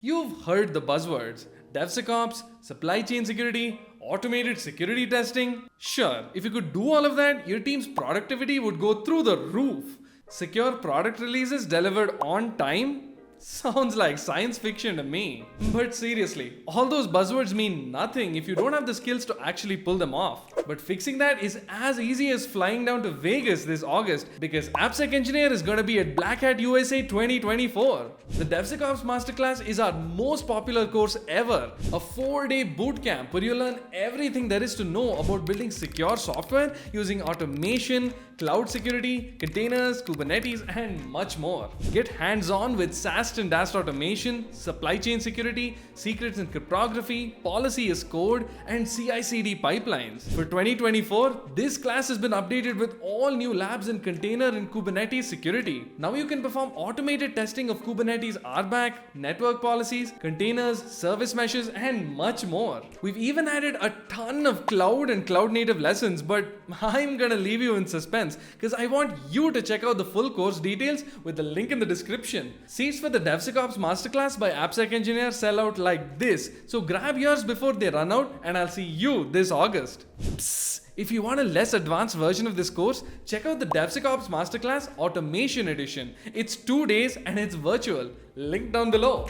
You've heard the buzzwords DevSecOps, supply chain security, automated security testing. Sure, if you could do all of that, your team's productivity would go through the roof. Secure product releases delivered on time? Sounds like science fiction to me. But seriously, all those buzzwords mean nothing if you don't have the skills to actually pull them off. But fixing that is as easy as flying down to Vegas this August because AppSecEngineer is gonna be at BlackHat USA 2024. The DevSecOps Masterclass is our most popular course ever. A 4-day bootcamp where you learn everything there is to know about building secure software using automation, cloud security, containers, Kubernetes, and much more. Get hands-on with SAST and DAST automation, supply chain security, secrets and cryptography, policy as code, and CI/CD pipelines. For 2024, this class has been updated with all new labs in container and Kubernetes security. Now you can perform automated testing of Kubernetes RBAC, network policies, containers, service meshes, and much more. We've even added a ton of cloud and cloud native lessons, but I'm gonna leave you in suspense because I want you to check out the full course details with the link in the description. Seats for the DevSecOps Masterclass by AppSecEngineer sell out like this, so grab yours before they run out and I'll see you this August. Psst. If you want a less advanced version of this course, check out the DevSecOps Masterclass Automation Edition. It's 2 days and it's virtual. Link down below.